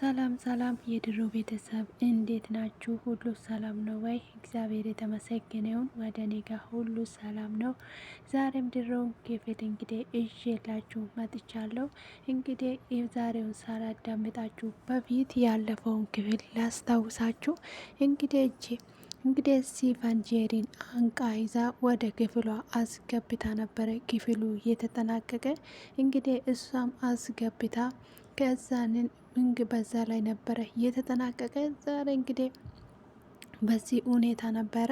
ሰላም ሰላም የድሮ ቤተሰብ እንዴት ናችሁ? ሁሉ ሰላም ነው ወይ? እግዚአብሔር የተመሰገነ ይሁን። ወደ እኔ ጋር ሁሉ ሰላም ነው። ዛሬም ድሮውን ክፍል እንግዲህ ይዤላችሁ መጥቻለሁ። እንግዲህ የዛሬውን ሳላዳምጣችሁ በፊት ያለፈውን ክፍል ላስታውሳችሁ። እንግዲህ ሲፈን ጄሪን አንቃ ይዛ ወደ ክፍሏ አስገብታ ነበረ። ክፍሉ የተጠናቀቀ እንግዲህ እሷም አስገብታ ከዛንን በዛ ላይ ነበረ የተጠናቀቀ። ዛሬ እንግዲህ በዚህ ሁኔታ ነበረ።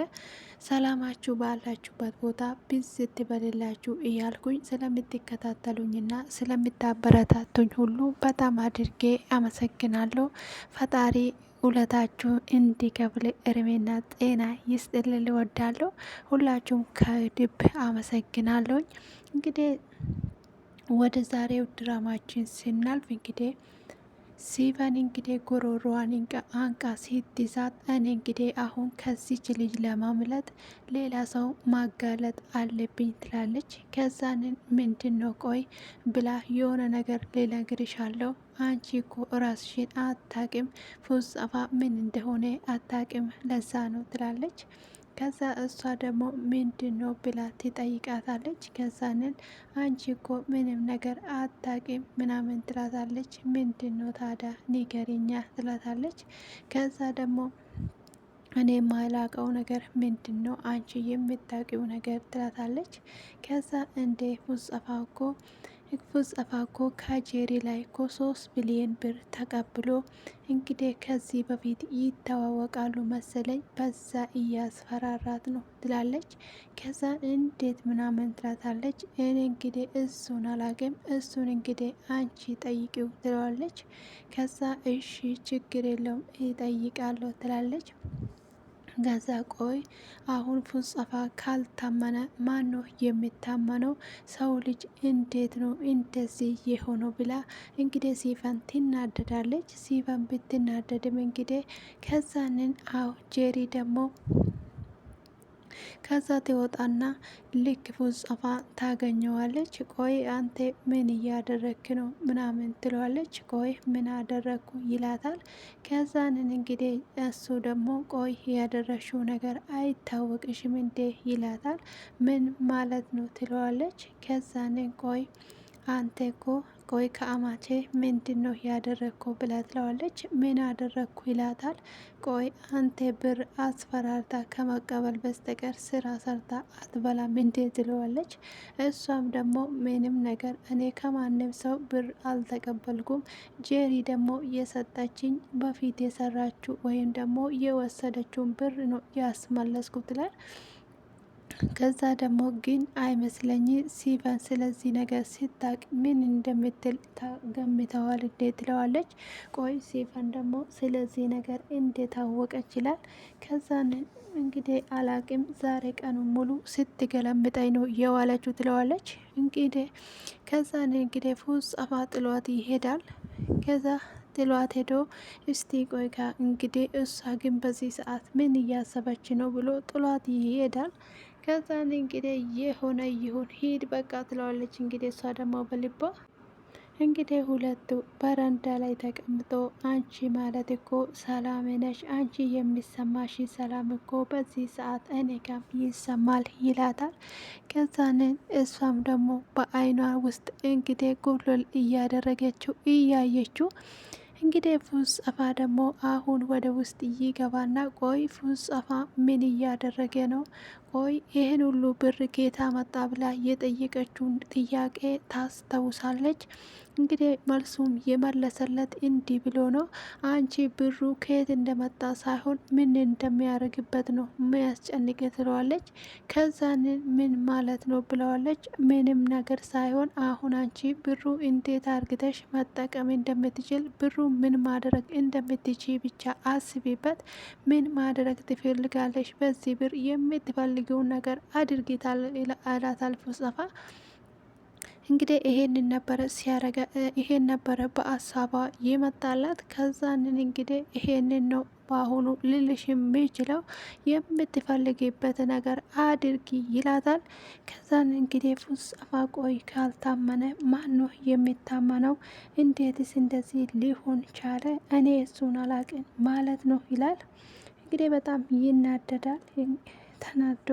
ሰላማችሁ ባላችሁበት ቦታ ብዝት በሌላችሁ እያልኩኝ ስለምትከታተሉኝና ስለምታበረታቱኝ ሁሉ በጣም አድርጌ አመሰግናለሁ። ፈጣሪ ውለታችሁ እንዲከፍል እድሜና ጤና ይስጥልል እወዳለሁ። ሁላችሁም ከልብ አመሰግናለሁኝ። እንግዲህ ወደ ዛሬው ድራማችን ስናልፍ እንግዲህ ሲፈን እንግዲህ ጉሮሮዋን አንቃ ስትይዛት እኔ እንግዲህ አሁን ከዚች ልጅ ለማምለጥ ሌላ ሰው ማጋለጥ አለብኝ ትላለች። ከዛንን ምንድን ነው ቆይ ብላ የሆነ ነገር ልነግርሻለሁ፣ አንቺ እኮ ራስሽን አታቂም፣ ፉጸፋ ምን እንደሆነ አታቂም፣ ለዛ ነው ትላለች። ከዛ እሷ ደግሞ ምንድን ነው ብላ ትጠይቃታለች። ከዛንን አንቺ እኮ ምንም ነገር አታቂም ምናምን ትላታለች። ምንድን ነው ታዲያ ንገሪኛ ትላታለች። ከዛ ደግሞ እኔ የማላቀው ነገር ምንድን ነው አንቺ የምታውቂው ነገር ትላታለች። ከዛ እንደ ፉጸፋ እኮ ከጄሪ ላይ እኮ 3 ቢሊዮን ብር ተቀብሎ እንግዲህ ከዚህ በፊት ይተዋወቃሉ መሰለኝ፣ በዛ እያስፈራራት ነው ትላለች። ከዛ እንዴት ምናምን ትላታለች። እኔ እንግዲህ እሱን አላቅም፣ እሱን እንግዲህ አንቺ ጠይቂው ትለዋለች። ከዛ እሺ ችግር የለውም ይጠይቃለሁ ትላለች። ገዛ ቆይ አሁን ፉጸፋ ካልታመነ ማን ነው የሚታመነው? ሰው ልጅ እንዴት ነው እንደዚህ የሆነው ብላ እንግዲህ ሲፈን ትናደዳለች። ሲፈን ብትናደድም እንግዲህ ከዛንን ጄሪ ደግሞ ከዛ ትወጣና ልክ ፉጸፋ ታገኘዋለች። ቆይ አንተ ምን እያደረክ ነው ምናምን ትለዋለች። ቆይ ምን አደረግኩ ይላታል። ከዛንን እንግዲህ እሱ ደግሞ ቆይ ያደረሽው ነገር አይታወቅሽም እንዴ ይላታል። ምን ማለት ነው ትለዋለች። ከዛንን ቆይ አንተ እኮ ቆይ ከአማቼ ምንድን ነው ያደረግኩ ብላ ትለዋለች። ምን አደረግኩ ይላታል። ቆይ አንተ ብር አስፈራርታ ከመቀበል በስተቀር ስራ ሰርታ አትበላም እንዴ ትለዋለች። እሷም ደግሞ ምንም ነገር እኔ ከማንም ሰው ብር አልተቀበልኩም፣ ጄሪ ደግሞ የሰጠችኝ በፊት የሰራችው ወይም ደግሞ የወሰደችውን ብር ነው ያስመለስኩት ይላል። ከዛ ደግሞ ግን አይመስለኝ ሲፈን ስለዚህ ነገር ሲታቅ ምን እንደምትል ገምተዋል እንዴ ትለዋለች። ቆይ ሲፈን ደግሞ ስለዚህ ነገር እንዴት አወቀች ይላል። ከዛን እንግዲህ አላቅም ዛሬ ቀኑ ሙሉ ስትገለምጠኝ ነው የዋለችው ትለዋለች። እንግዲህ ከዛን እንግዲህ ፉጸፋ ጥሏት ይሄዳል። ከዛ ጥሏት ሄዶ እስቲ ቆይ እንግዲህ እሷ ግን በዚህ ሰዓት ምን እያሰበች ነው ብሎ ጥሏት ይሄዳል። ከዛን እንግዲህ የሆነ ይሁን ሂድ በቃ ትለዋለች። እንግዲህ እሷ ደግሞ በልቧ እንግዲህ ሁለቱ በረንዳ ላይ ተቀምጦ አንቺ ማለት እኮ ሰላም ነሽ፣ አንቺ የሚሰማሽ ሰላም እኮ በዚህ ሰዓት እኔ ጋም ይሰማል ይላታል። ከዛንን እሷም ደግሞ በአይኗ ውስጥ እንግዲህ ጉልል እያደረገችው እያየችው እንግዲህ ፉጸፋ ደግሞ አሁን ወደ ውስጥ ይገባና ቆይ ፉጸፋ ምን እያደረገ ነው? ቆይ ይህን ሁሉ ብር ኬታ መጣ ብላ የጠየቀችውን ጥያቄ ታስታውሳለች። እንግዲህ መልሱም የመለሰለት እንዲህ ብሎ ነው። አንቺ ብሩ ከየት እንደመጣ ሳይሆን ምን እንደሚያደርግበት ነው የሚያስጨንቅ ትለዋለች። ከዛን ምን ማለት ነው ብለዋለች። ምንም ነገር ሳይሆን አሁን አንቺ ብሩ እንዴት አርግተሽ መጠቀም እንደምትችል፣ ብሩ ምን ማድረግ እንደምትችል ብቻ አስቢበት። ምን ማድረግ ትፈልጋለሽ? በዚህ ብር የምትፈልጊውን ነገር አድርጊታል አላታል ፉጸፋ። እንግዲህ ይሄን ነበረ በአሳቧ የመጣላት። ከዛንን እንግዲህ ይሄንን ነው በአሁኑ ልልሽ የሚችለው የምትፈልጊበት ነገር አድርጊ ይላታል። ከዛን እንግዲህ ፉስጣፋ ቆይ ካልታመነ ማን ነው የሚታመነው? እንዴትስ እንደዚህ ሊሆን ቻለ? እኔ እሱን አላቅን ማለት ነው ይላል። እንግዲህ በጣም ይናደዳል። ተናዶ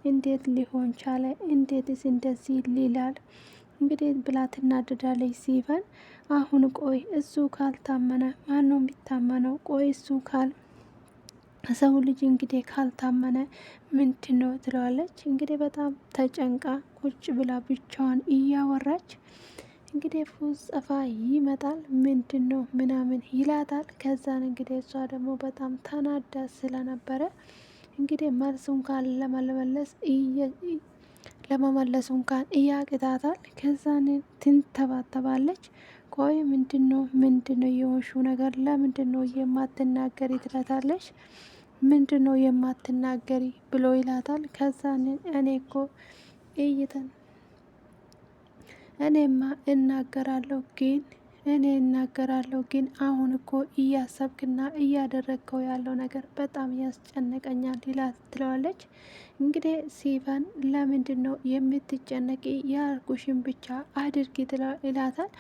እንዴት ሊሆን ቻለ? እንዴትስ እንደዚህ ሊላል እንግዲህ ብላ ትናደዳለች። ሲፈን አሁን ቆይ እሱ ካልታመነ ማን ነው የሚታመነው? ቆይ እሱ ሰው ልጅ እንግዲህ ካልታመነ ምንድን ነው ትለዋለች። እንግዲህ በጣም ተጨንቃ ቁጭ ብላ ብቻዋን እያወራች እንግዲህ ፉስጣፋ ይመጣል። ምንድን ነው ምናምን ይላታል። ከዛን እንግዲህ እሷ ደግሞ በጣም ተናዳ ስለነበረ እንግዲህ መልሱን ለመመለሱ እንኳን እያቅታታል። ከዛን ትንተባተባለች። ቆይ ምንድነው የሆንሽው ነገር? ለምንድን ነው የማትናገሪ? ትላታለች። ምንድን ነው የማትናገሪ ብሎ ይላታል። ከዛን እኔማ እናገራለሁ ግን አሁን እኮ እያሰብክና እያደረግከው ያለው ነገር በጣም ያስጨንቀኛል ትለዋለች። እንግዲህ ሲፈን ለምንድን ነው የምትጨነቂ? ያልኩሽን ብቻ አድርጊ ይላታል።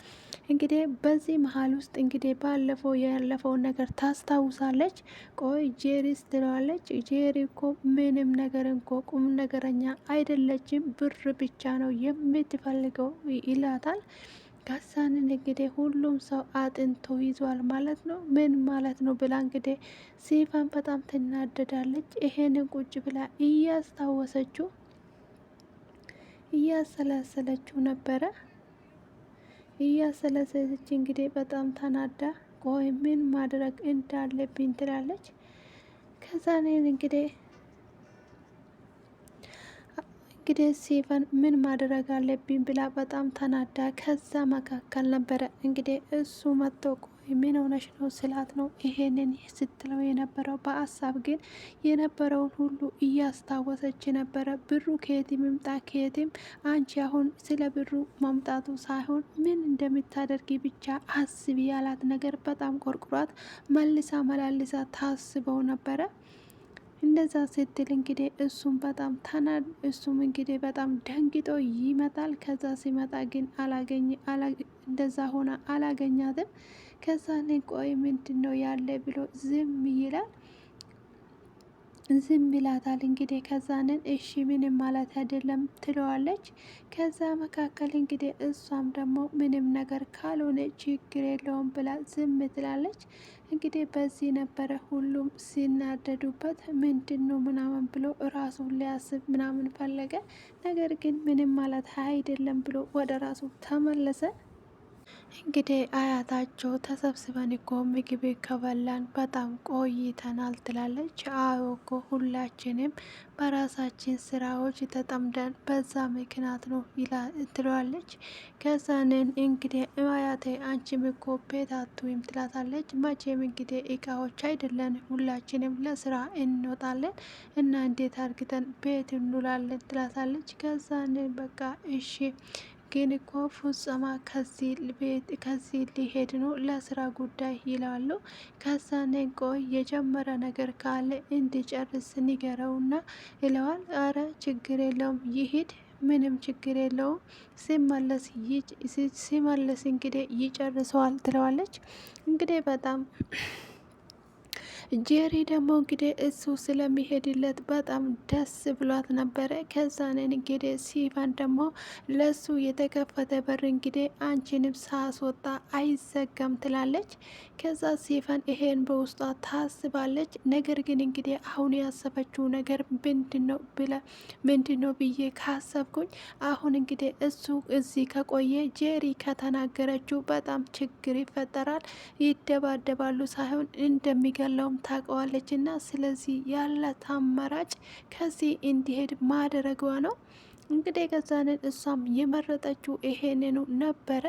እንግዲህ በዚህ መሀል ውስጥ እንግዲህ ባለፈው ያለፈውን ነገር ታስታውሳለች። ቆይ ጄሪስ ትለዋለች። ጄሪ እኮ ምንም ነገር እንኮ ቁም ነገረኛ አይደለችም፣ ብር ብቻ ነው የምትፈልገው ይላታል። ከዛንን እንግዲህ ሁሉም ሰው አጥንቶ ይዟል ማለት ነው። ምን ማለት ነው ብላ እንግዲህ ሲፈን በጣም ትናደዳለች። ይሄንን ቁጭ ብላ እያሰላሰለችው ነበረ። እያሰላሰለች እንግዲህ በጣም ተናዳ ቆይ ምን ማድረግ እንዳለብኝ ትላለች። ከዛንን እንግዲህ ሲፈን ምን ማድረግ አለብኝ ብላ በጣም ተናዳ ከዛ መካከል ነበረ እንግዲህ እሱ መጥቶ ቆይ ምን ሆነሽ ነው ስላት ነው ይሄንን ስትለው የነበረው። በሀሳብ ግን የነበረውን ሁሉ እያስታወሰች ነበረ። ብሩ ከየትም ይምጣ ከየትም አንቺ አሁን ስለ ብሩ መምጣቱ ሳይሆን ምን እንደምታደርጊ ብቻ አስቢ ያላት ነገር በጣም ቆርቁሯት መላልሳ ታስበው ነበረ። እንደዛ ስትል እንግዲህ እሱም እንግዲህ በጣም ደንግጦ ይመጣል። ከዛ ሲመጣ ግን እንደዛ ሆና አላገኛትም። ከዛ ቆይ ምንድን ነው ያለ ብሎ ዝም ይላል። ዝም ይላታል። እንግዲህ ከዛንን እሺ ምንም ማለት አይደለም ትለዋለች። ከዛ መካከል እንግዲህ እሷም ደግሞ ምንም ነገር ካልሆነ ችግር የለውም ብላ ዝም ትላለች። እንግዲህ በዚህ ነበረ ሁሉም ሲናደዱበት ምንድን ነው ምናምን ብሎ እራሱን ሊያስብ ምናምን ፈለገ። ነገር ግን ምንም ማለት አይደለም ብሎ ወደ ራሱ ተመለሰ። እንግዲህ አያታቸው ተሰብስበን እኮ ምግብ ከበላን በጣም ቆይተናል ትላለች። አዎ እኮ ሁላችንም በራሳችን ስራዎች ተጠምደን በዛ ምክንያት ነው ትለዋለች። ከዛንን እንግዲህ አያቴ አንቺም እኮ ቤት አትውይም ትላታለች። መቼም እንግዲህ እቃዎች አይደለን ሁላችንም ለስራ እንወጣለን እና እንዴት አርግተን ቤት እንውላለን ትላታለች። ከዛንን በቃ እሺ ግን እኮ ፍጹማ ከዚህ ሊሄድ ነው ለስራ ጉዳይ ይላሉ። ከዛን ቆይ የጀመረ ነገር ካለ እንዲጨርስ ንገረውና ይለዋል። አረ ችግር የለውም ይሂድ፣ ምንም ችግር የለውም ሲመለስ እንግዲህ ይጨርሰዋል ትለዋለች። እንግዲህ በጣም ጄሪ ደግሞ እንግዲህ እሱ ስለሚሄድለት በጣም ደስ ብሏት ነበረ። ከዛንን እንግዲህ ሲፈን ደግሞ ለሱ የተከፈተ በር እንግዲህ አንቺንም ሳስወጣ አይዘጋም ትላለች። ከዛ ሲፈን ይሄን በውስጧ ታስባለች። ነገር ግን እንግዲህ አሁን ያሰበችው ነገር ምንድን ነው ብዬ ካሰብኩኝ አሁን እንግዲህ እሱ እዚህ ከቆየ ጄሪ ከተናገረችው በጣም ችግር ይፈጠራል፣ ይደባደባሉ ሳይሆን እንደሚገለውም ታውቀዋለች። እና ስለዚህ ያላት አማራጭ ከዚህ እንዲሄድ ማድረጓ ነው። እንግዲህ ከዛንን እሷም የመረጠችው ይሄንኑ ነበረ።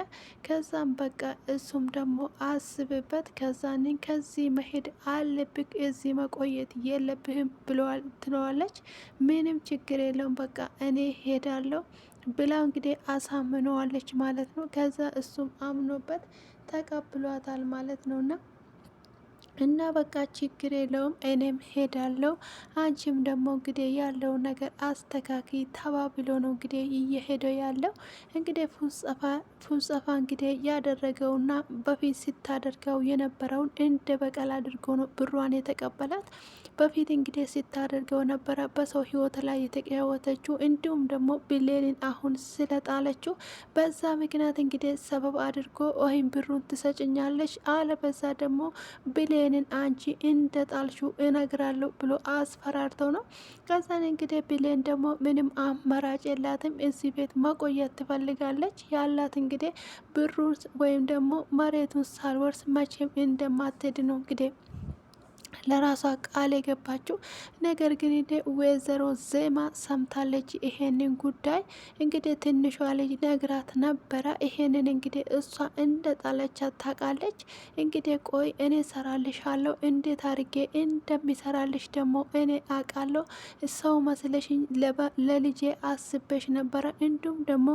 ከዛም በቃ እሱም ደግሞ አስብበት፣ ከዛንን ከዚህ መሄድ አለብክ፣ እዚህ መቆየት የለብህም ትለዋለች። ምንም ችግር የለውም በቃ እኔ ሄዳለሁ፣ ብላ እንግዲህ አሳምነዋለች ማለት ነው። ከዛ እሱም አምኖበት ተቀብሏታል ማለት ነውና እና በቃ ችግር የለውም እኔም ሄዳለሁ፣ አንቺም ደግሞ እንግዲህ ያለውን ነገር አስተካኪ ተባብሎ ነው እንግዲህ እየሄደው ያለው። እንግዲህ ፉጸፋ እንግዲህ ያደረገውና በፊት ስታደርገው የነበረውን እንደ በቀል አድርጎ ነው ብሯን የተቀበላት። በፊት እንግዲህ ስታደርገው ነበረ በሰው ህይወት ላይ የተቀያወተችው፣ እንዲሁም ደግሞ ብሌንን አሁን ስለጣለችው በዛ ምክንያት እንግዲህ ሰበብ አድርጎ ወይም ብሩን ትሰጭኛለች አለ በዛ ደግሞ ብሌንን አንቺ እንደ ጣልሹ እነግራለሁ ብሎ አስፈራርተው ነው። ከዛን እንግዲህ ብሌን ደግሞ ምንም አማራጭ የላትም፣ እዚህ ቤት መቆየት ትፈልጋለች። ያላት እንግዲህ ብሩ ወይም ደግሞ መሬቱን ሳልወርስ መቼም እንደማትሄድ ነው እንግዲህ ለራሷ ቃል የገባችው። ነገር ግን ወይዘሮ ዜማ ሰምታለች ይሄንን ጉዳይ። እንግዲህ ትንሿ ልጅ ነግራት ነበረ። ይሄንን እንግዲህ እሷ እንደ ጣለቻት ታውቃለች። እንግዲህ ቆይ እኔ ሰራልሻለሁ፣ እንዴት አድርጌ እንደሚሰራልሽ ደግሞ እኔ አውቃለሁ። ሰው መስለሽኝ ለልጄ አስቤሽ ነበረ፣ እንዲሁም ደግሞ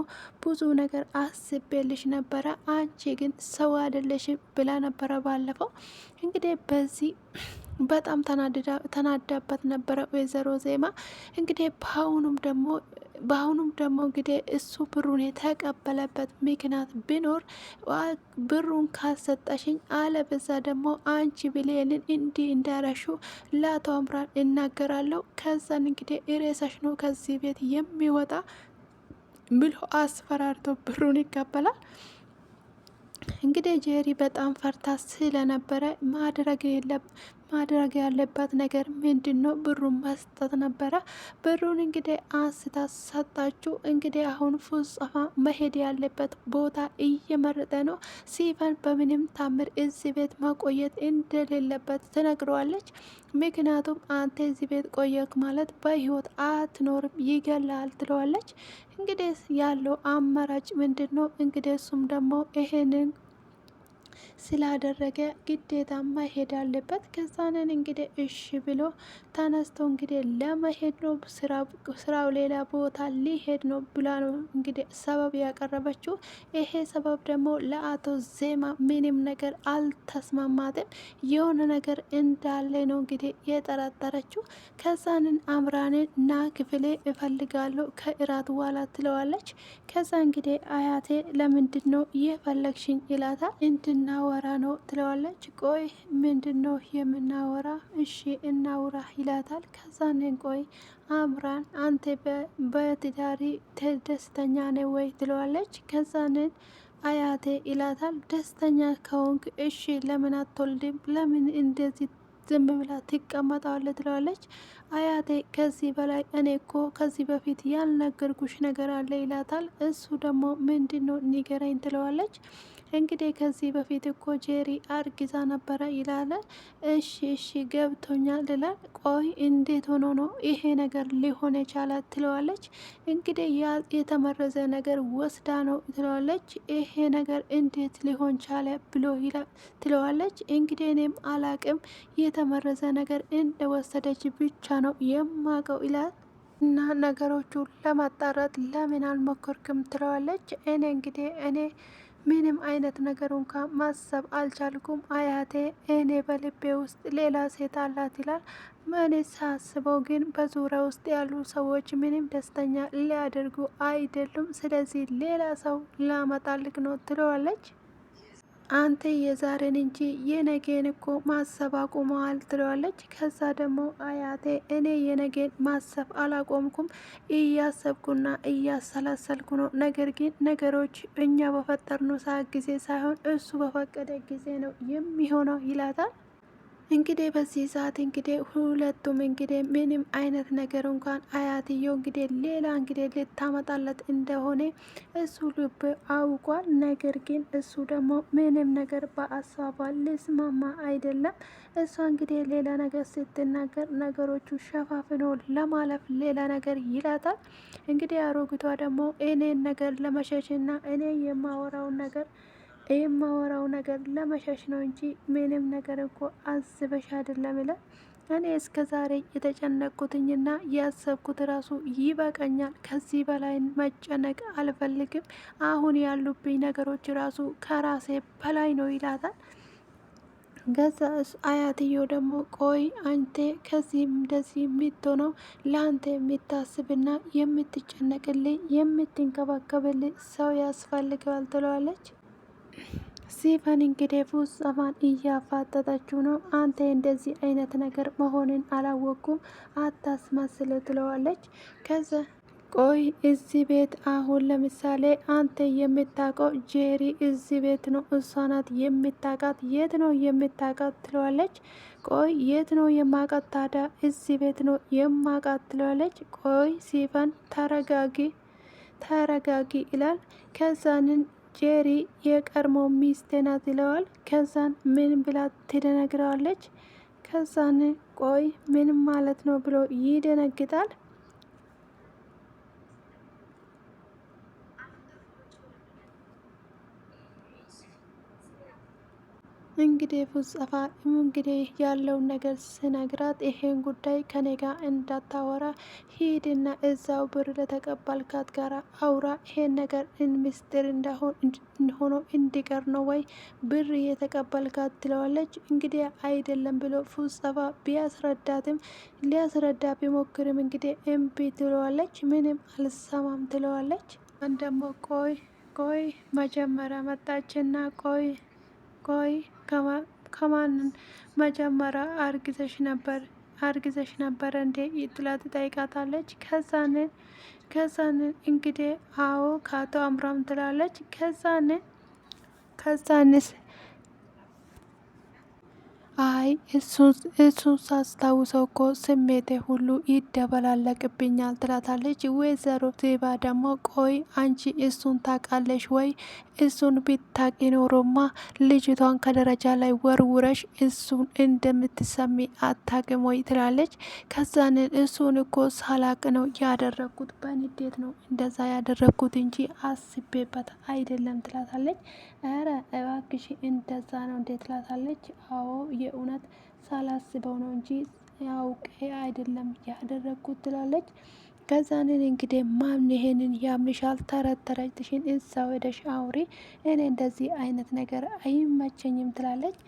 ብዙ ነገር አስቤልሽ ነበረ፣ አንቺ ግን ሰው አይደለሽም ብላ ነበረ ባለፈው። እንግዲህ በዚህ በጣም ተናዳበት ነበረ ወይዘሮ ዜማ። እንግዲህ በአሁኑም ደግሞ እንግዲህ እሱ ብሩን የተቀበለበት ምክንያት ቢኖር ብሩን ካልሰጠሽኝ አለበዛ ደግሞ አንቺ ብሌንን እንዲህ እንዳረሹ ለአቶ አምራን እናገራለሁ፣ ከዛን እንግዲህ ሬሳሽ ነው ከዚህ ቤት የሚወጣ ብሎ አስፈራርቶ ብሩን ይቀበላል። እንግዲህ ጄሪ በጣም ፈርታ ስለነበረ ማድረግ ያለባት ነገር ምንድን ነው? ብሩን መስጠት ነበረ። ብሩን እንግዲህ አንስታ ሰጣችሁ። እንግዲህ አሁን ፉጸፋ መሄድ ያለበት ቦታ እየመረጠ ነው። ሲፈን በምንም ታምር እዚህ ቤት መቆየት እንደሌለበት ትነግረዋለች። ምክንያቱም አንተ እዚህ ቤት ቆየክ ማለት በህይወት አትኖርም፣ ይገላል ትለዋለች። እንግዲህ ያለው አማራጭ ምንድን ነው? እንግዲህ እሱም ደግሞ ይሄንን ስላደረገ ግዴታ መሄድ አለበት። ከዛንን እንግዲህ እሺ ብሎ ተነስቶ እንግዲህ ለመሄድ ነው። ስራው ሌላ ቦታ ሊሄድ ነው ብላ ነው እንግዲህ ሰበብ ያቀረበችው። ይሄ ሰበብ ደግሞ ለአቶ ዜማ ምንም ነገር አልተስማማትም። የሆነ ነገር እንዳለ ነው እንግዲህ የጠረጠረችው። ከዛንን አምራንን ና ክፍሌ እፈልጋለሁ ከእራት በኋላ ትለዋለች። ከዛ እንግዲህ አያቴ ለምንድን ነው የፈለግሽኝ ይላታል። እንድናወራ ነው ትለዋለች። ቆይ ምንድን ነው የምናወራ? እሺ እናውራ ይላታል። ከዛንን ቆይ አምራን አንተ በትዳሪ ደስተኛ ነህ ወይ ትለዋለች። ከዛንን አያቴ ይላታል። ደስተኛ ከሆንክ እሺ ለምን አትወልድም? ለምን እንደዚህ ዝም ብላ ትቀመጣለች? ትለዋለች። አያቴ ከዚህ በላይ እኔ እኮ ከዚህ በፊት ያልነገርኩሽ ነገር አለ ይላታል። እሱ ደግሞ ምንድን ነው ንገረኝ ትለዋለች። እንግዲህ ከዚህ በፊት እኮ ጄሪ አርግዛ ነበረ ይላል። እሺ ገብቶኛል ይላል። ቆይ እንዴት ሆኖ ነው ይሄ ነገር ሊሆን የቻለ ትለዋለች። እንግዲህ የተመረዘ ነገር ወስዳ ነው ትለዋለች። ይሄ ነገር እንዴት ሊሆን ቻለ ብሎ ትለዋለች። እንግዲህ እኔም አላቅም፣ የተመረዘ ነገር እንደወሰደች ብቻ ነው የማቀው ይላል። እና ነገሮቹ ለማጣራት ለምን አልሞከርክም ትለዋለች። እኔ ምንም አይነት ነገር እንኳን ማሰብ አልቻልኩም አያቴ፣ እኔ በልቤ ውስጥ ሌላ ሴት አላት ይላል። እኔ ሳስበው ግን በዙሪያ ውስጥ ያሉ ሰዎች ምንም ደስተኛ ሊያደርጉ አይደሉም፣ ስለዚህ ሌላ ሰው ላመጣልክ ነው ትለዋለች። አንተ የዛሬን እንጂ የነገን እኮ ማሰብ አቁመዋል ትለዋለች። ከዛ ደግሞ አያቴ እኔ የነገን ማሰብ አላቆምኩም፣ እያሰብኩና እያሰላሰልኩ ነው። ነገር ግን ነገሮች እኛ በፈጠርነው ሰዓት ጊዜ ሳይሆን እሱ በፈቀደ ጊዜ ነው የሚሆነው ይላታል። እንግዲህ በዚህ ሰዓት እንግዲህ ሁለቱም እንግዲህ ምንም አይነት ነገር እንኳን አያትየው እንግዲህ ሌላ እንግዲህ ልታመጣለት እንደሆነ እሱ ልብ አውቋል። ነገር ግን እሱ ደግሞ ምንም ነገር በአሳቧ ልስማማ አይደለም። እሷ እንግዲህ ሌላ ነገር ስትናገር ነገሮቹ ሸፋፍኖ ለማለፍ ሌላ ነገር ይላታል። እንግዲህ አሮጊቷ ደግሞ እኔን ነገር ለመሸሽና እኔ የማወራው ነገር ለመሸሽ ነው እንጂ ምንም ነገር እኮ አስበሽ አይደለም ይላል። እኔ እስከ ዛሬ የተጨነቅኩትኝና ያሰብኩት ራሱ ይበቃኛል። ከዚህ በላይ መጨነቅ አልፈልግም። አሁን ያሉብኝ ነገሮች ራሱ ከራሴ በላይ ነው ይላታል። ገዛ አያትየው ደግሞ ቆይ አንተ ከዚህም እንደዚህ የምትሆነው ለአንተ የሚታስብና የምትጨነቅልኝ የምትንከባከብልኝ ሰው ያስፈልገዋል ትለዋለች። ሲፈን እንግዲህ ፉጸማን እያፋጠጠችው ነው። አንተ እንደዚህ አይነት ነገር መሆንን አላወቅኩም፣ አታስመስል ትለዋለች። ከዛ ቆይ እዚህ ቤት አሁን ለምሳሌ አንተ የምታውቀው ጄሪ እዚህ ቤት ነው፣ እሷ ናት የምታውቃት። የት ነው የምታውቃት ትለዋለች። ቆይ የት ነው የማውቃት ታዲያ? እዚህ ቤት ነው የማውቃት ትለዋለች። ቆይ ሲፈን ተረጋጊ ተረጋጊ ይላል። ከዛንን ጄሪ የቀድሞ ሚስቴ ናት ይለዋል። ከዛን ምን ብላ ትደነግረዋለች። ከዛን ቆይ ምንም ማለት ነው ብሎ ይደነግጣል። እንግዲህ ፉጸፋ እንግዲህ ያለውን ነገር ስነግራት ይሄን ጉዳይ ከኔ ጋር እንዳታወራ ሂድና እዛው ብር ለተቀበልካት ጋር አውራ። ይሄን ነገር ምስጢር ሆኖ እንዲቀር ነው ወይ ብር የተቀበልካት ትለዋለች። እንግዲህ አይደለም ብሎ ፉጸፋ ቢያስረዳትም ሊያስረዳ ቢሞክርም እንግዲህ እምቢ ትለዋለች። ምንም አልሰማም ትለዋለች። ደግሞ ቆይ መጀመሪያ መጣችና ቆይ ከማንን መጀመሪያ አርግዘሽ ነበር እንዴ ትላ ትጠይቃታለች። ከዛን እንግዲህ አዎ ከአቶ አምራም ትላለች። ከዛንስ አይ እሱን ሳስታውሰው እኮ ስሜቴ ሁሉ ይደበላለቅብኛል ትላታለች። ወይዘሮ ዜባ ደግሞ ቆይ አንቺ እሱን ታውቃለሽ ወይ? እሱን ቢታቂ ኖሮማ ልጅቷን ከደረጃ ላይ ወርውረሽ እሱን እንደምትሰሚ አታቅም ወይ ትላለች። ከዛንን እሱን እኮ ሳላቅ ነው ያደረግኩት፣ በንዴት ነው እንደዛ ያደረግኩት እንጂ አስቤበት አይደለም ትላታለች። ኧረ እባክሽ እንደዛ ነው እንዴት ትላታለች። አዎ የእውነት ሳላስበው ነው እንጂ ያውቄ አይደለም ያደረግኩት ትላለች። ከዛንን እንግዲህ ማን ይሄንን ያምንሻል? ተረተረችሽን እዛ ወደሽ አውሪ፣ እኔ እንደዚህ አይነት ነገር አይመቸኝም ትላለች።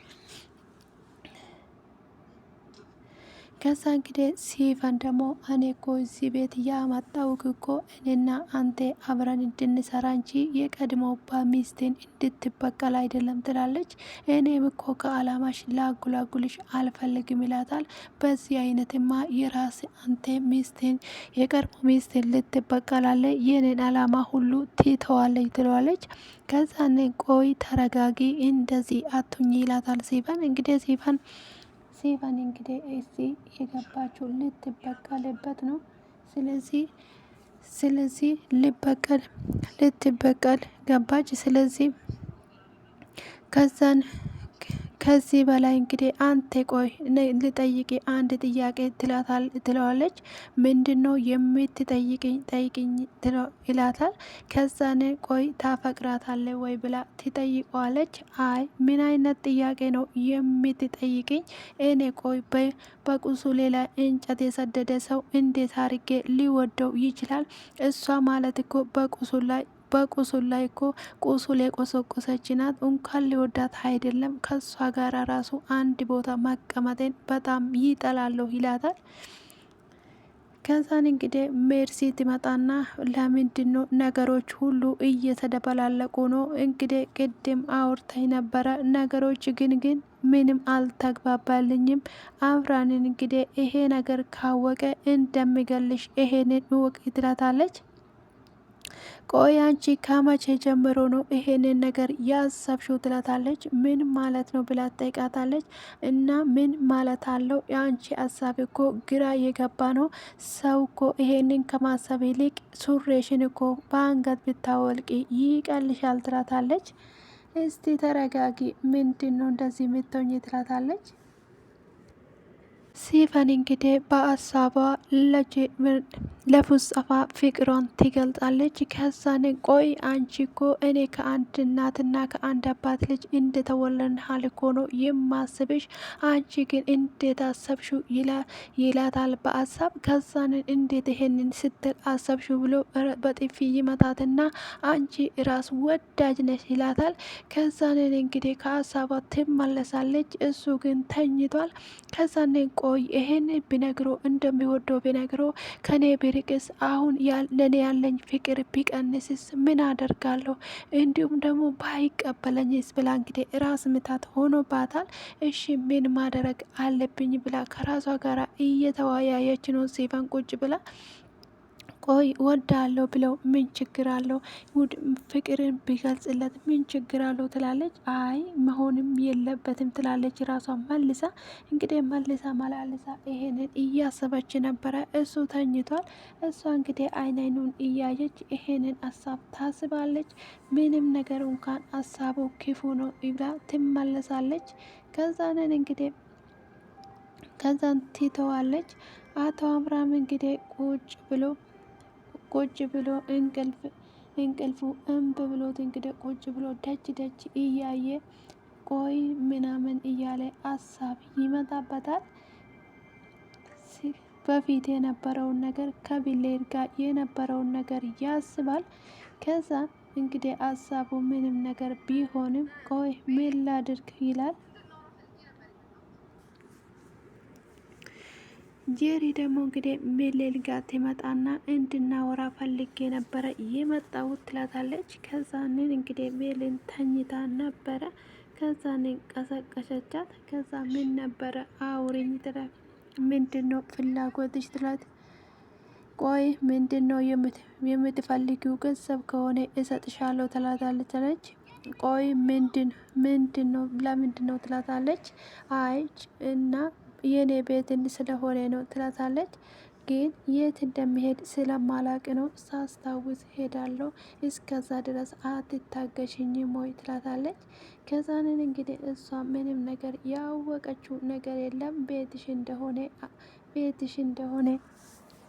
ከዛ እንግዲህ ሲፈን ደግሞ እኔ እኮ እዚህ ቤት ያመጣውክ እኮ እኔና አንተ አብረን እንድንሰራ እንጂ የቀድሞ ሚስቴን እንድትበቀል አይደለም ትላለች። እኔም እኮ ከአላማሽ ላጉላጉልሽ አልፈልግም ይላታል። በዚህ አይነትማ የራስ አንተ ሚስቴን የቀድሞ ሚስቴን ልትበቀላለ የኔን አላማ ሁሉ ትተዋለች ትለዋለች። ከዛኔ ቆይ ተረጋጊ እንደዚህ አቱኝ ይላታል ሲፈን እንግዲህ ሲፈን እንግዲህ እዚህ የገባችው ልትበቀልበት ነው። ስለዚህ ልትበቀል ገባች። ስለዚህ ከዚህ በላይ እንግዲህ አንተ ቆይ ልጠይቅ አንድ ጥያቄ ትለዋለች። ምንድን ነው የምትጠይቅኝ? ጠይቅኝ ይላታል። ከዛን ቆይ ታፈቅራታለ ወይ ብላ ትጠይቀዋለች። አይ ምን አይነት ጥያቄ ነው የምትጠይቅኝ? እኔ ቆይ በቁስሌ ላይ እንጨት የሰደደ ሰው እንዴት አርጌ ሊወደው ይችላል? እሷ ማለት እኮ በቁሱል ላይ እኮ ቁሱል የቆሰቆሰች ናት። እንኳን ሊወዳት አይደለም ከሷ ጋር ራሱ አንድ ቦታ መቀመጤን በጣም ይጠላለሁ ይላታል። ከዛን እንግዲህ ሜርሲ ትመጣና ለምንድን ነው ነገሮች ሁሉ እየተደበላለቁ ነው? እንግዲህ ቅድም አውርተኝ ነበረ ነገሮች ግን ምንም አልተግባባልኝም። አምራንን እንግዲህ ይሄ ነገር ካወቀ እንደሚገልሽ ይሄንን እወቅ ትላታለች። ቆይ አንቺ ከመቼ ጀምሮ ነው ይሄንን ነገር ያሰብሽው? ትላታለች። ምን ማለት ነው ብላ ትጠይቃታለች። እና ምን ማለት አለው? የአንቺ ሀሳብ እኮ ግራ የገባ ነው። ሰው እኮ ይሄንን ከማሰብ ይልቅ ሱሬሽን እኮ በአንገት ብታወልቂ ይቀልሻል ትላታለች። እስቲ ተረጋጊ፣ ምንድን ነው እንደዚህ የምትሆኝ? ትላታለች። ሲፈን እንግዲህ በሀሳቧ ለፉስጠፋ ፍቅሯን ትገልጻለች። ከዛን ቆይ አንቺ እኮ እኔ ከአንድ እናትና ከአንድ አባት ልጅ እንደተወለድን ሀል እኮ ነው የማስብሽ፣ አንቺ ግን እንዴት አሰብሽው ይላታል በሀሳብ። ከዛን እንዴት ይሄንን ስትል አሰብሽው ብሎ በጥፊ ይመታትና አንቺ ራስ ወዳጅ ነሽ ይላታል። ከዛንን እንግዲህ ከሀሳቧ ትመለሳለች። እሱ ግን ተኝቷል። ከዛኔ ቆይ ይሄን ቢነግሮ እንደሚወደው ቢነግሮ ከኔ ቢርቅስ አሁን ለኔ ያለኝ ፍቅር ቢቀንስስ ምን አደርጋለሁ? እንዲሁም ደግሞ ባይቀበለኝስ ብላ እንግዲህ ራስ ምታት ሆኖባታል። እሺ ምን ማድረግ አለብኝ ብላ ከራሷ ጋር እየተወያየች ነው ሲፈን ቁጭ ብላ። ቆይ ወዳለሁ ብለው ምን ችግር አለው? ፍቅርን ቢገልጽለት ምን ችግር አለው ትላለች። አይ መሆንም የለበትም ትላለች ራሷ መልሳ። እንግዲህ መልሳ መላልሳ ይሄንን እያሰበች ነበረ። እሱ ተኝቷል። እሷ እንግዲህ አይኑን እያየች ይሄንን ሀሳብ ታስባለች። ምንም ነገር እንኳን ሀሳቡ ክፉ ነው ብላ ትመለሳለች። ከዛንን እንግዲህ ከዛን ትተዋለች። አቶ አምራም እንግዲህ ቁጭ ብሎ እንቅልፉ እምብ ብሎት እንግዲህ ቁጭ ብሎ ደጅ ደጅ እያየ ቆይ ምናምን እያለ ሀሳብ ይመጣበታል። በፊት የነበረውን ነገር ከቢሌር ጋር የነበረውን ነገር ያስባል። ከዛ እንግዲህ ሀሳቡ ምንም ነገር ቢሆንም ቆይ ምን ላድርግ ይላል። ጄሪ ደግሞ እንግዲህ ሜሌል ጋር ትመጣና እንድናወራ ፈልጌ ነበረ የመጣሁት ትላታለች። ከዛንን እንግዲህ ሜልን ተኝታ ነበረ። ከዛንን ቀሰቀሰቻት። ከዛ ምን ነበረ አውሪኝ ትላት። ምንድን ነው ፍላጎትሽ ትላት። ቆይ ምንድን ነው የምትፈልጊው? ገንዘብ ከሆነ እሰጥሻለሁ ትላታለች። ቆይ ምንድን ነው ለምንድን ነው ትላታለች። አይ እና የኔ ቤትን ስለሆነ ነው ትላታለች። ግን የት እንደሚሄድ ስለማላቅ ነው ሳስታውስ ሄዳለሁ። እስከዛ ድረስ አትታገሽኝም ወይ ትላታለች። ከዛንን እንግዲህ እሷ ምንም ነገር ያወቀችው ነገር የለም። ቤትሽ እንደሆነ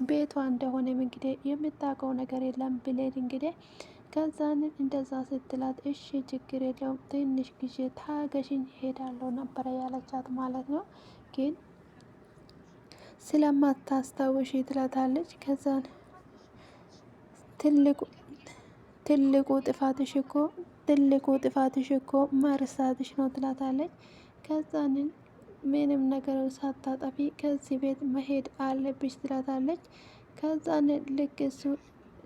ቤቷ እንደሆነ እንግዲህ የምታውቀው ነገር የለም ብሌድ እንግዲህ ከዛንን እንደዛ ስትላት እሺ ችግር የለውም ትንሽ ጊዜ ታገሽኝ ሄዳለሁ ነበረ ያለቻት ማለት ነው። ግን ስለማታስታውሽ ትላታለች። ከዛን ትልቁ ጥፋትሽ እኮ መርሳትሽ ነው ትላታለች። ከዛንን ምንም ነገር ሳታጠፊ ከዚህ ቤት መሄድ አለብሽ ትላታለች።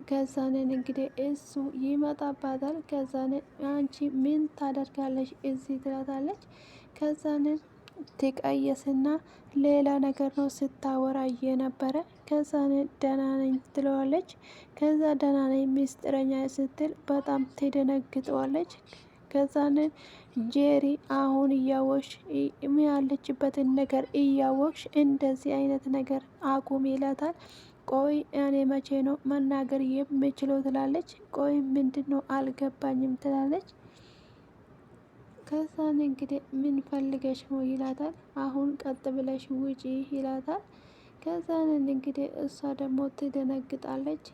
ከዛንን እንግዲህ እሱ ይመጣባታል። ከዛንን አንቺ ምን ታደርጋለች እዚህ ትላታለች። ከዛንን ትቀየስና ሌላ ነገር ነው ስታወራ የነበረ። ከዛንን ደህና ነኝ ትለዋለች። ከዛ ደህና ነኝ ሚስጥረኛ ስትል በጣም ትደነግጠዋለች። ከዛንን ጄሪ አሁን እያወቅሽ ያለችበትን ነገር እያወቅሽ እንደዚህ አይነት ነገር አቁም ይላታል። ቆይ እኔ መቼ ነው መናገር የምችለው ትላለች። ቆይ ምንድን ነው አልገባኝም ትላለች። ከዛን እንግዲህ ምን ፈልገሽ ነው ይላታል። አሁን ቀጥ ብለሽ ውጪ ይላታል። ከዛን እንግዲህ እሷ ደግሞ ትደነግጣለች።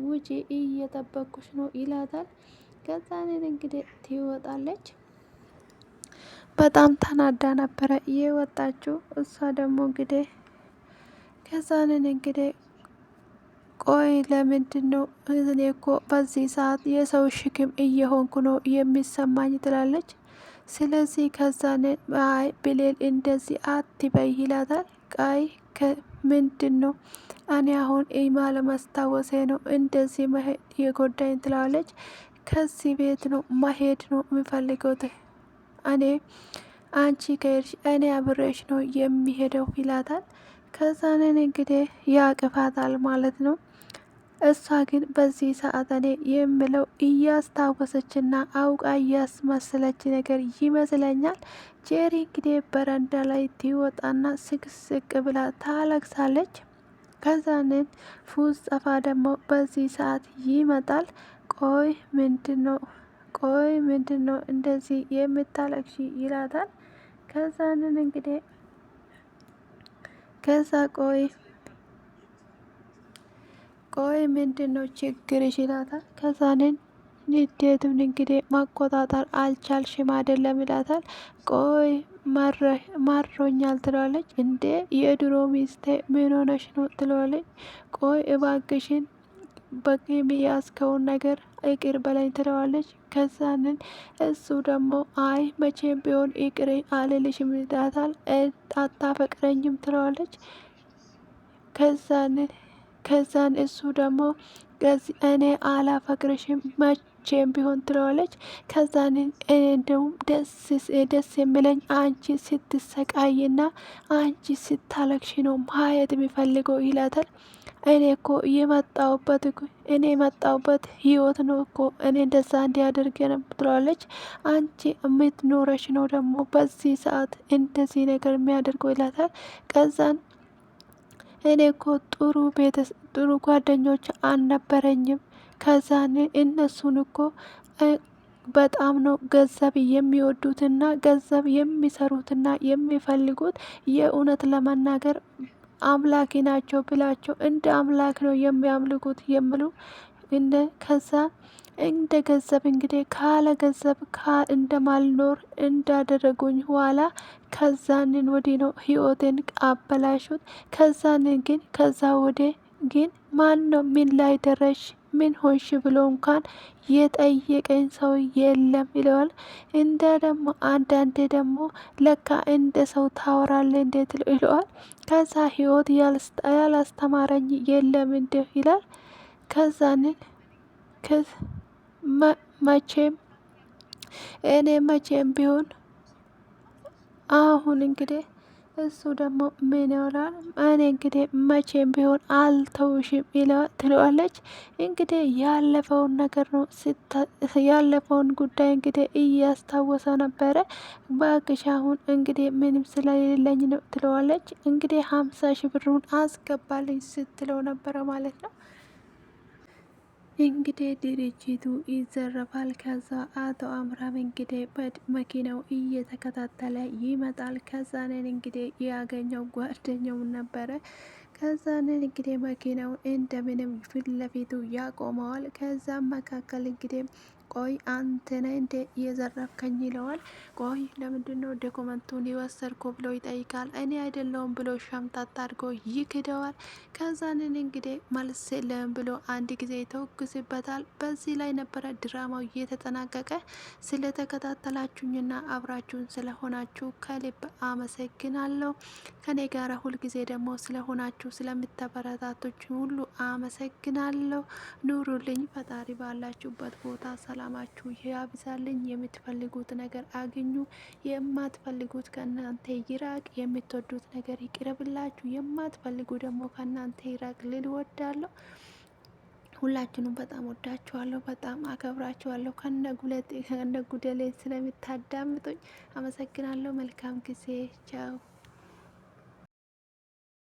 ውጪ እየጠበኩሽ ነው ይላታል። ከዛንን እንግዲህ ትወጣለች። በጣም ተናዳ ነበረ የወጣችው። እሷ ደግሞ እንግዲህ ከዛንን እንግዲህ ቆይ ለምንድን ነው እኔ እኮ በዚህ ሰዓት የሰው ሽክም እየሆንኩ ነው የሚሰማኝ ትላለች። ስለዚህ ከዛን አይ ብሌል እንደዚህ አትበይ ይላታል። ቃይ ምንድን ነው እኔ አሁን ኢማ ለማስታወሴ ነው እንደዚህ መሄድ የጎዳኝ ትላለች። ከዚህ ቤት ነው መሄድ ነው የሚፈልገው እኔ አንቺ ከሄድሽ እኔ አብሬሽ ነው የሚሄደው ይላታል። ከዛንን እንግዲህ ያቅፋታል ማለት ነው። እሷ ግን በዚህ ሰዓት እኔ የምለው እያስታወሰችና አውቃ እያስመሰለች ነገር ይመስለኛል። ጄሪ እንግዲህ በረንዳ ላይ ትወጣና ስቅስቅ ብላ ታለቅሳለች። ከዛንን ፉስጠፋ ደግሞ በዚህ ሰዓት ይመጣል። ቆይ ምንድን ነው እንደዚህ የምታለቅሺ ይላታል። ከዛንን እንግዲህ ከዛ ቆይ ምንድን ነው ችግርሽ ይላታል። ከዛንን ንዴቱን እንግዲህ መቆጣጠር አልቻልሽም አይደለም ይላታል። ቆይ ማሮኛል ትለዋለች። እንዴ የድሮ ሚስቴ ምን ሆነሽ ነው ትለዋለች። ቆይ እባክሽን በቂም ያስከውን ነገር ይቅር በላይ ትለዋለች። ከዛንን እሱ ደግሞ አይ መቼም ቢሆን ይቅር አልልሽም ይላታል። አታፈቅረኝም ትለዋለች። ከዛን እሱ ደግሞ እኔ አላፈቅርሽም መቼም ቢሆን ትለዋለች። ከዛን እኔ እንደውም ደስ የሚለኝ አንቺ ስትሰቃይና አንቺ ስታለቅሽ ነው ማየት የሚፈልገው ይላታል። እኔ የመጣሁበት ህይወት ነው እኮ እኔ እንደዛ እንዲያደርግ ነው ትለዋለች። አንቺ የምትኖረሽ ነው ደግሞ በዚህ ሰዓት እንደዚህ ነገር የሚያደርገው ይላታል። ከዛን እኔ እኮ ጥሩ ጓደኞች አልነበረኝም። ከዛን እነሱን እኮ በጣም ነው ገንዘብ የሚወዱትና ገንዘብ የሚሰሩትና የሚፈልጉት የእውነት ለመናገር አምላኪ ናቸው ብላቸው እንደ አምላክ ነው የሚያምልኩት የሚሉ ከዛ እንደ ገንዘብ እንግዲህ ካለ ገንዘብ እንደማልኖር እንዳደረጉኝ ኋላ ከዛንን ወዲህ ነው ህይወቴን አበላሹት። ከዛንን ግን ከዛ ወደ ግን ማን ነው ምን ላይ ደረሽ ምን ሆንሽ ብሎ እንኳን የጠየቀኝ ሰው የለም ይለዋል። እንደ ደግሞ አንዳንዴ ደግሞ ለካ እንደ ሰው ታወራለ እንዴት ይለዋል። ከዛ ህይወት ያላስተማረኝ የለም እንደ ይላል። ከዛንን መቼም እኔ መቼም ቢሆን አሁን እንግዲህ እሱ ደግሞ ምን ይሆናል እኔ እንግዲህ መቼም ቢሆን አልተውሽም ትለዋለች። እንግዲህ ያለፈውን ነገር ነው ያለፈውን ጉዳይ እንግዲህ እያስታወሰ ነበረ። እባክሽ አሁን እንግዲህ ምንም ስለሌለኝ ነው ትለዋለች። እንግዲህ 50,000 ብሩን አስገባልኝ ስትለው ነበረ ማለት ነው። እንግዲህ ድርጅቱ ይዘረፋል። ከዛ አቶ አምራም እንግዲህ መኪናው እየተከታተለ ይመጣል። ከዛንን እንግዲህ ያገኘው ጓደኛው ነበረ። ከዛንን እንግዲህ መኪናውን እንደምንም ፊት ለፊቱ ያቆመዋል። ከዛም መካከል እንግዲህ ቆይ አንተ ነህ እንደ እየዘረፍከኝ ይለዋል። ቆይ ለምንድነው ዶክመንቱን የወሰድኩ ብሎ ይጠይቃል። እኔ አይደለሁም ብሎ ሸምጣጣ አድርጎ ይክደዋል። ከዛንን እንግዲህ መልስ የለም ብሎ አንድ ጊዜ ተወግዝበታል። በዚህ ላይ ነበረ ድራማው እየተጠናቀቀ። ስለተከታተላችሁኝና አብራችሁን ስለሆናችሁ ከልብ አመሰግናለሁ። ከኔ ጋር ሁልጊዜ ደግሞ ስለሆናችሁ ስለምተበረታቶች ሁሉ አመሰግናለሁ። ኑሩልኝ። ፈጣሪ ባላችሁበት ቦታ ሰላማችሁ ያብዛልኝ። የምትፈልጉት ነገር አግኙ፣ የማትፈልጉት ከእናንተ ይራቅ። የምትወዱት ነገር ይቅረብላችሁ፣ የማትፈልጉ ደግሞ ከእናንተ ይራቅ ልል ወዳለሁ። ሁላችሁንም በጣም ወዳችኋለሁ፣ በጣም አከብራችኋለሁ። ከነ ጉደሌ ስለምታዳምጡኝ አመሰግናለሁ። መልካም ጊዜ። ቻው